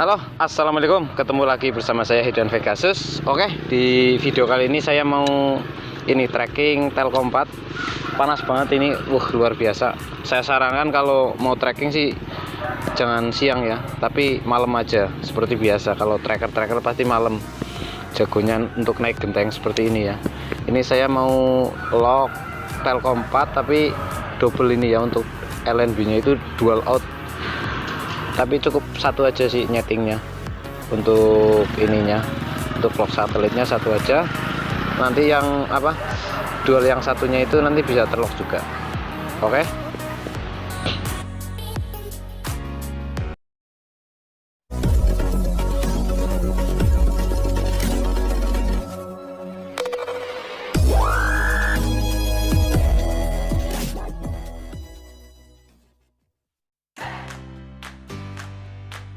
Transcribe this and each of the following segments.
Halo, assalamualaikum. Ketemu lagi bersama saya Hidan Vegasus. Oke, di video kali ini saya mau tracking Telkom 4. Panas banget ini, luar biasa. Saya sarankan kalau mau tracking sih jangan siang ya, tapi malam aja. Seperti biasa, kalau tracker pasti malam. Jagonya untuk naik genteng seperti ini ya. Ini saya mau lock Telkom 4 tapi double ini ya, untuk LNB-nya itu dual out. Tapi cukup satu aja sih nyetingnya untuk ininya, untuk vlog satelitnya satu aja. Nanti yang dual yang satunya itu nanti bisa terlock juga. Oke.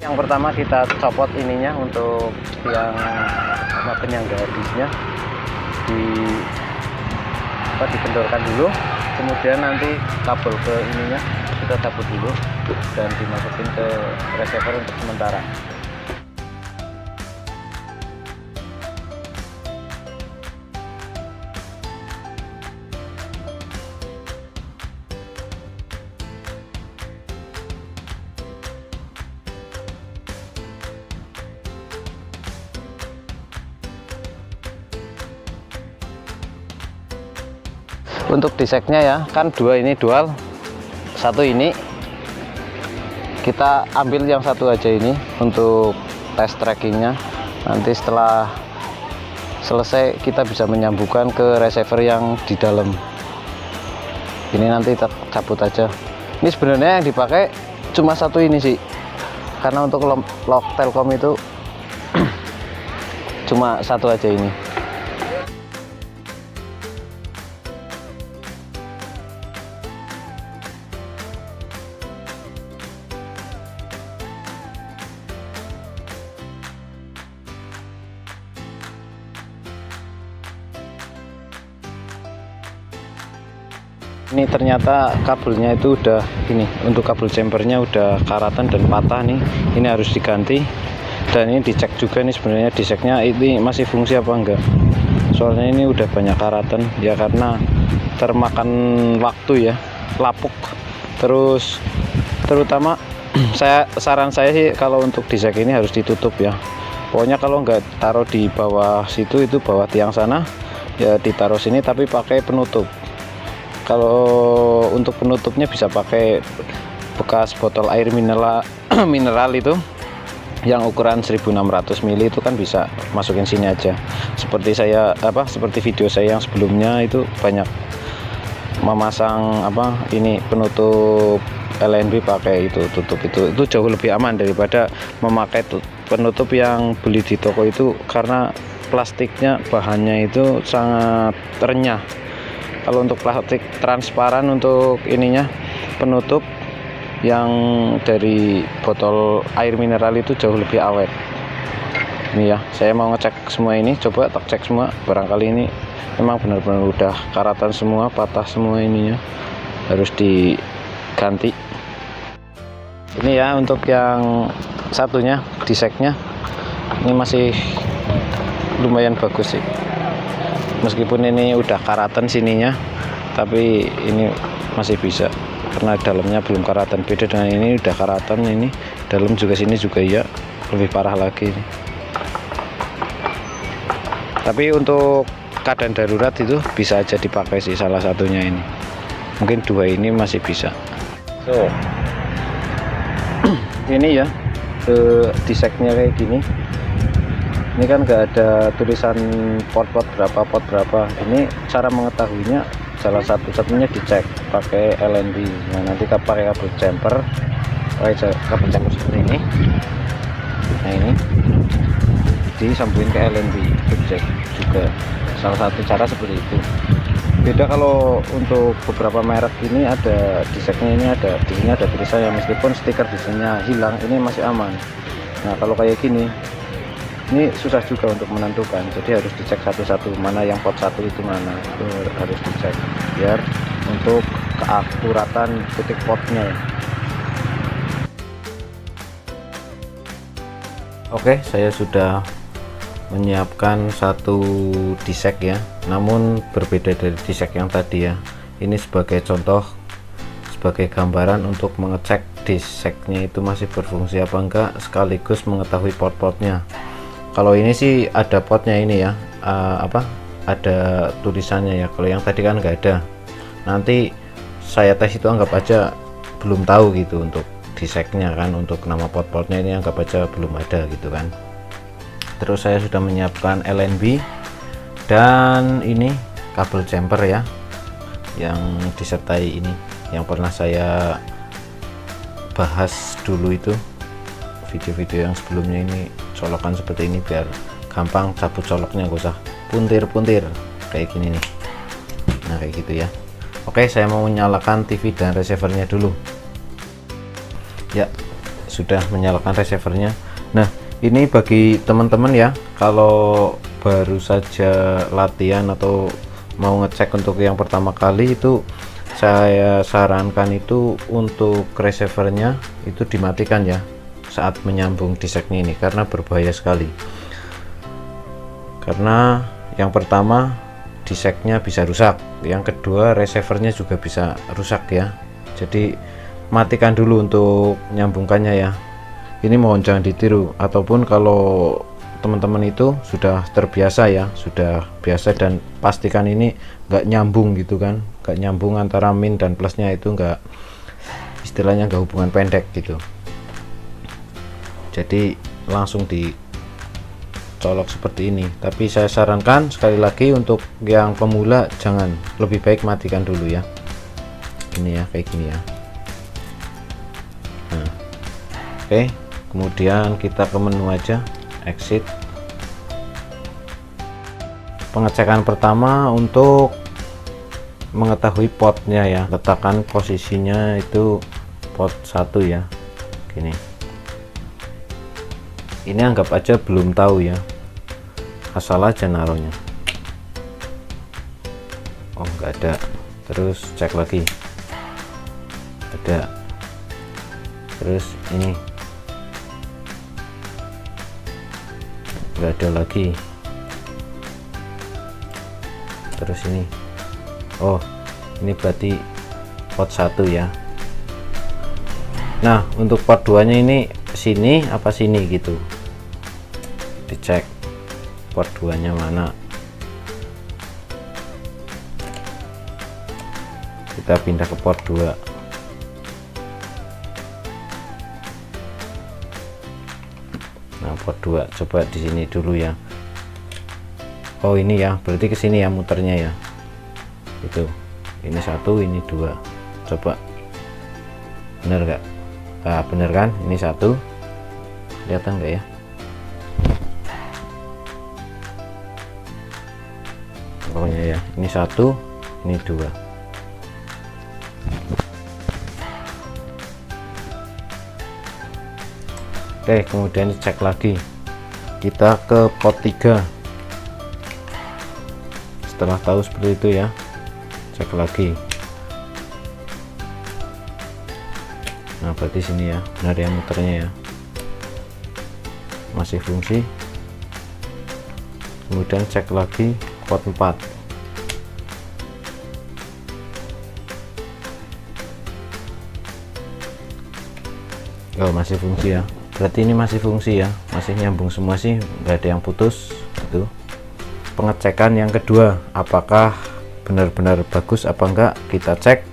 Yang pertama kita copot ininya untuk yang penyangga disnya, dikendorkan dulu, kemudian nanti kabel ke ininya kita cabut dulu dan dimasukin ke receiver untuk sementara. Untuk diseknya ya, kan dua ini dual, satu ini kita ambil yang satu aja ini untuk tes trackingnya. Nanti setelah selesai kita bisa menyambungkan ke receiver yang di dalam. Ini nanti cabut aja. Ini sebenarnya yang dipakai cuma satu ini sih, karena untuk lock Telkom itu cuma satu aja ini. Ini ternyata kabelnya itu udah untuk kabel chambernya udah karatan dan patah nih. Ini harus diganti, dan ini dicek juga nih sebenarnya diseknya ini masih fungsi apa enggak. Soalnya ini udah banyak karatan ya, karena termakan waktu ya, lapuk. Terus terutama saran saya sih kalau untuk disek ini harus ditutup ya. Pokoknya kalau nggak taruh di bawah situ, itu bawah tiang sana ya, ditaruh sini tapi pakai penutup. Kalau untuk penutupnya bisa pakai bekas botol air mineral itu yang ukuran 1600 ml, itu kan bisa masukin sini aja. Seperti video saya yang sebelumnya itu banyak memasang ini penutup LNB pakai itu tutup, itu jauh lebih aman daripada memakai penutup yang beli di toko itu, karena plastiknya bahannya itu sangat renyah. Kalau untuk plastik transparan untuk ininya penutup yang dari botol air mineral itu jauh lebih awet. Ini ya, saya mau ngecek semua ini, coba tak cek semua, barangkali ini memang benar-benar udah karatan semua, patah semua ininya, harus diganti. Ini ya untuk yang satunya, diseknya ini masih lumayan bagus sih. Meskipun ini udah karatan sininya, tapi ini masih bisa karena dalamnya belum karatan. Beda dengan ini udah karatan, ini dalam juga, sini juga ya, lebih parah lagi ini. Tapi untuk keadaan darurat itu bisa aja dipakai sih salah satunya ini. Mungkin dua ini masih bisa. So ini ya diseknya kayak gini. Ini kan nggak ada tulisan port berapa. Ini cara mengetahuinya salah satunya dicek pakai LNB. Nah, nanti pakai kabel chamber, seperti ini. Nah, ini disambungin ke LNB, dicek juga. Salah satu cara seperti itu. Beda kalau untuk beberapa merek ini ada diseknya, ini ada di sini ada tulisannya, meskipun stiker desainnya hilang, ini masih aman. Nah, kalau kayak gini ini susah juga untuk menentukan, jadi harus dicek satu-satu mana yang port satu itu mana, itu harus dicek biar untuk keakuratan titik portnya. Oke, saya sudah menyiapkan satu disek ya, namun berbeda dari disek yang tadi ya. Ini sebagai contoh, sebagai gambaran untuk mengecek diseknya itu masih berfungsi apa enggak, sekaligus mengetahui port-portnya. Kalau ini sih ada potnya ini ya, ada tulisannya ya. Kalau yang tadi kan nggak ada. Nanti saya tes itu anggap aja belum tahu gitu untuk diseknya kan, untuk nama pot-potnya ini anggap aja belum ada gitu kan. Terus saya sudah menyiapkan LNB dan ini kabel jumper ya, yang disertai ini yang pernah saya bahas dulu itu video-video yang sebelumnya. Ini colokan seperti ini biar gampang cabut coloknya, gak usah puntir-puntir kayak gini nih. Nah kayak gitu ya. Oke, saya mau menyalakan TV dan receivernya dulu ya. Sudah menyalakan receivernya. Nah ini bagi teman-teman ya, kalau baru saja latihan atau mau ngecek untuk yang pertama kali, itu saya sarankan itu untuk receivernya itu dimatikan ya saat menyambung diseknya ini, karena berbahaya sekali. Karena yang pertama diseknya bisa rusak, yang kedua receivernya juga bisa rusak ya. Jadi matikan dulu untuk nyambungkannya ya. Ini mohon jangan ditiru, ataupun kalau teman-teman itu sudah terbiasa ya, sudah biasa, dan pastikan ini nggak nyambung gitu kan, nggak nyambung antara min dan plusnya, itu nggak, istilahnya nggak hubungan pendek gitu. Jadi langsung dicolok seperti ini. Tapi saya sarankan sekali lagi untuk yang pemula jangan, lebih baik matikan dulu ya. Ini ya kayak gini ya. Nah, oke. Kemudian kita ke menu aja, exit. Pengecekan pertama untuk mengetahui potnya ya, letakkan posisinya itu pot 1 ya, gini. Ini anggap aja belum tahu ya, asal aja naruhnya. Oh nggak ada, terus cek lagi, ada. Terus ini nggak ada lagi. Terus ini, oh ini berarti pot 1 ya. Nah untuk pot 2 nya ini sini apa sini gitu, dicek pot 2 nya mana. Kita pindah ke pot 2. Nah pot 2 coba di sini dulu ya. Oh ini ya, berarti ke sini ya muternya ya. Itu ini 1, ini 2. Coba bener nggak? Nah, bener kan, ini 1, kelihatan nggak ya? Pokoknya ya, ini 1, ini 2. Oke, kemudian dicek lagi, kita ke pot 3. Setelah tahu seperti itu ya, cek lagi. Nah berarti sini ya, benar ya muternya ya, masih fungsi. Kemudian cek lagi pot 4. Oh masih fungsi ya, berarti ini masih fungsi ya, masih nyambung semua sih, nggak ada yang putus gitu. Pengecekan yang kedua, apakah benar-benar bagus apa enggak, kita cek.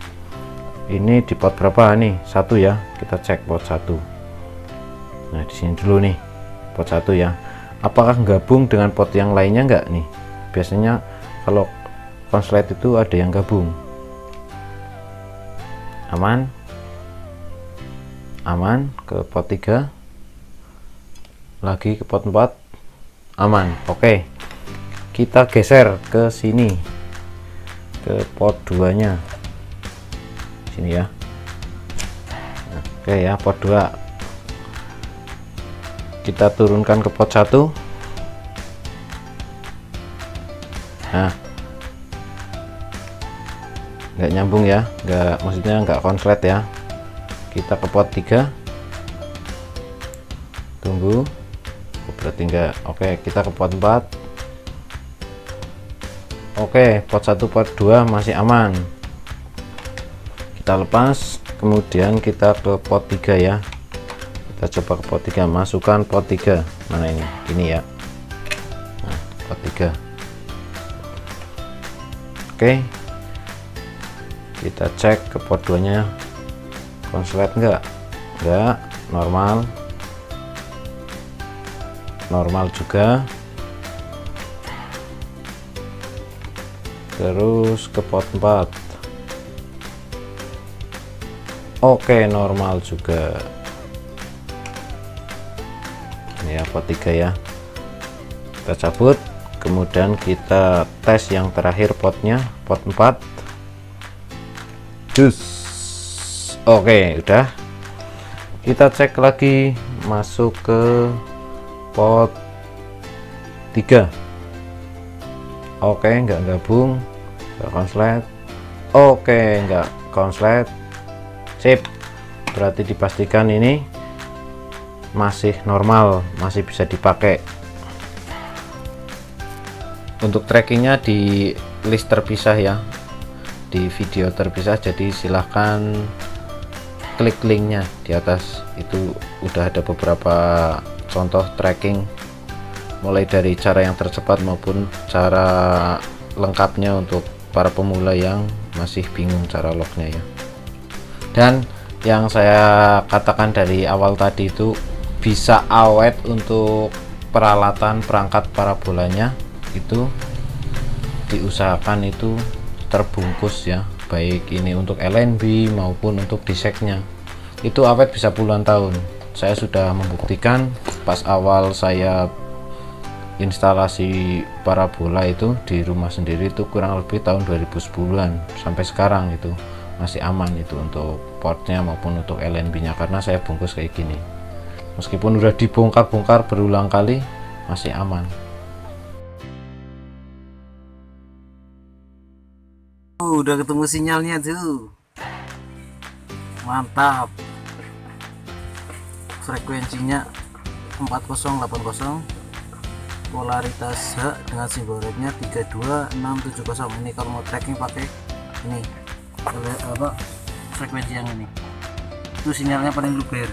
Ini di pot berapa nih? 1 ya, kita cek pot 1. Nah di sini dulu nih pot 1 ya, apakah gabung dengan pot yang lainnya enggak nih? Biasanya kalau konslet itu ada yang gabung. Aman, aman. Ke pot 3 lagi, ke pot 4 aman. Oke, kita geser ke sini, ke pot 2 nya sini ya. Oke ya, pot 2 kita turunkan ke pot 1. Nah nggak nyambung ya, nggak, maksudnya nggak konslet ya. Kita ke pot 3, tunggu. berarti enggak. Oke, kita ke port 4. Oke, port 1 port 2 masih aman, kita lepas. Kemudian kita ke port 3 ya, kita coba ke port 3, masukkan port 3 mana ini ya. Nah, port 3. Oke, kita cek ke port 2 nya konslet enggak, normal juga. Terus ke port 4. Oke, normal juga. Ini ya port 3 ya, kita cabut. Kemudian kita tes yang terakhir portnya, port 4. Cus. Oke, udah. Kita cek lagi, masuk ke port 3. Oke, enggak gabung, enggak konslet. Oke, enggak konslet. Sip, berarti dipastikan ini masih normal, masih bisa dipakai. Untuk trackingnya di list terpisah ya, di video terpisah, jadi silahkan klik linknya di atas. Itu udah ada beberapa contoh tracking, mulai dari cara yang tercepat maupun cara lengkapnya untuk para pemula yang masih bingung cara lognya ya. Dan yang saya katakan dari awal tadi itu bisa awet untuk peralatan perangkat parabolanya, itu diusahakan itu terbungkus ya, baik ini untuk LNB maupun untuk diseknya, itu awet bisa puluhan tahun. Saya sudah membuktikan pas awal saya instalasi parabola itu di rumah sendiri, itu kurang lebih tahun 2010-an sampai sekarang itu masih aman itu untuk portnya maupun untuk LNB nya, karena saya bungkus kayak gini. Meskipun udah dibongkar-bongkar berulang kali, masih aman. Udah ketemu sinyalnya tuh, mantap. Frekuensinya 4080, polaritas H dengan simbol rednya 32670. Ini kalau mau tracking pakai ini, frekuensi yang ini, itu sinyalnya paling luber.